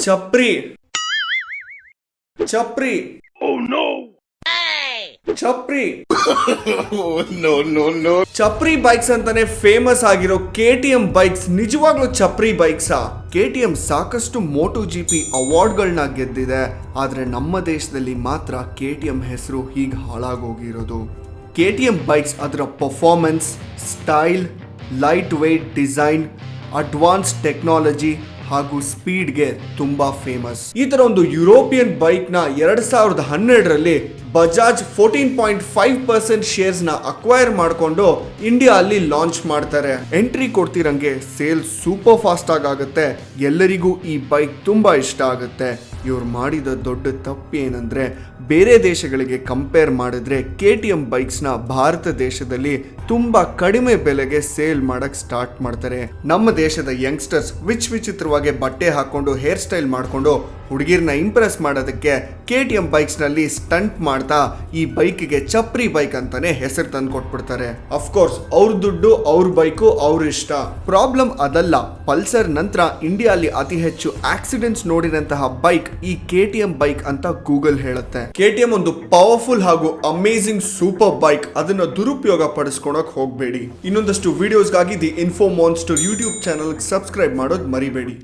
Chapri chapri chapri chapri bikes ಅಂತಾನೆ famous ಆಗಿರೋ KTM bikes ನಿಜವಾಗ್ಲೂ ಚಪ್ರಿ ಬೈಕ್ಸಾ? KTM ಸಾಕಷ್ಟು ಮೋಟೋ GP ಅವಾರ್ಡ್ಗಳನ್ನ ಗೆದ್ದಿದೆ, ಆದ್ರೆ ನಮ್ಮ ದೇಶದಲ್ಲಿ ಮಾತ್ರ KTM ಹೆಸರು ಹೀಗೆ ಹಾಳಾಗೋಗಿರೋದು. KTM ಬೈಕ್ಸ್ ಅದರ performance, style, light weight design, advance technology ಹಾಗೂ ಸ್ಪೀಡ್ಗೆ ತುಂಬಾ ಫೇಮಸ್. ಈ ತರ ಒಂದು ಯುರೋಪಿಯನ್ ಬೈಕ್ ನ 2012ರಲ್ಲಿ ಬಜಾಜ್ 14.5% ಶೇರ್ಸ್ ನ ಅಕ್ವೈರ್ ಮಾಡಿಕೊಂಡು ಇಂಡಿಯಾ ಅಲ್ಲಿ ಲಾಂಚ್ ಮಾಡ್ತಾರೆ. ಎಂಟ್ರಿ ಕೊಡ್ತಿರಂಗೆ ಸೇಲ್ ಸೂಪರ್ ಫಾಸ್ಟ್ ಆಗುತ್ತೆ. ಎಲ್ಲರಿಗೂ ಈ ಬೈಕ್ ತುಂಬಾ ಇಷ್ಟ ಆಗುತ್ತೆ. ಇವ್ರು ಮಾಡಿದ ದೊಡ್ಡ ತಪ್ಪು ಏನಂದ್ರೆ, ಬೇರೆ ದೇಶಗಳಿಗೆ ಕಂಪೇರ್ ಮಾಡಿದ್ರೆ KTM ಬೈಕ್ಸ್ ನ ಭಾರತ ದೇಶದಲ್ಲಿ ತುಂಬಾ ಕಡಿಮೆ ಬೆಲೆಗೆ ಸೇಲ್ ಮಾಡಕ್ ಸ್ಟಾರ್ಟ್ ಮಾಡ್ತಾರೆ. ನಮ್ಮ ದೇಶದ ಯಂಗ್ಸ್ಟರ್ಸ್ ವಿಚಿತ್ರವಾಗಿ ಬಟ್ಟೆ ಹಾಕೊಂಡು ಹೇರ್ ಸ್ಟೈಲ್ ಮಾಡ್ಕೊಂಡು ಹುಡುಗಿರ್ನ ಇಂಪ್ರೆಸ್ ಮಾಡೋದಕ್ಕೆ KTM ಬೈಕ್ಸ್ ನಲ್ಲಿ ಸ್ಟಂಟ್ ಮಾಡ್ತಾ ಈ ಬೈಕ್ಗೆ ಚಪ್ರಿ ಬೈಕ್ ಅಂತಾನೆ ಹೆಸರು ತಂದು ಕೊಟ್ಬಿಡ್ತಾರೆ. ಅಫ್ಕೋರ್ಸ್ ಅವ್ರ ದುಡ್ಡು, ಅವ್ರ ಬೈಕು, ಅವ್ರ ಇಷ್ಟ. ಪ್ರಾಬ್ಲಮ್ ಅದಲ್ಲ. ಪಲ್ಸರ್ ನಂತರ ಇಂಡಿಯಾ ಅಲ್ಲಿ ಅತಿ ಹೆಚ್ಚು ಆಕ್ಸಿಡೆಂಟ್ಸ್ ನೋಡಿದಂತಹ ಬೈಕ್ ಈ KTM ಬೈಕ್ ಅಂತ ಗೂಗಲ್ ಹೇಳುತ್ತೆ. KTM ಒಂದು ಪವರ್ಫುಲ್ ಹಾಗೂ ಅಮೇಜಿಂಗ್ ಸೂಪರ್ ಬೈಕ್. ಅದನ್ನ ದುರುಪಯೋಗ ಪಡಿಸ್ಕೊಳಕ್ ಹೋಗ್ಬೇಡಿ. ಇನ್ನೊಂದಷ್ಟು ವಿಡಿಯೋಸ್ಗಾಗಿ the Info Monster YouTube channel subscribe ಮಾಡೋದು ಮರಿಬೇಡಿ.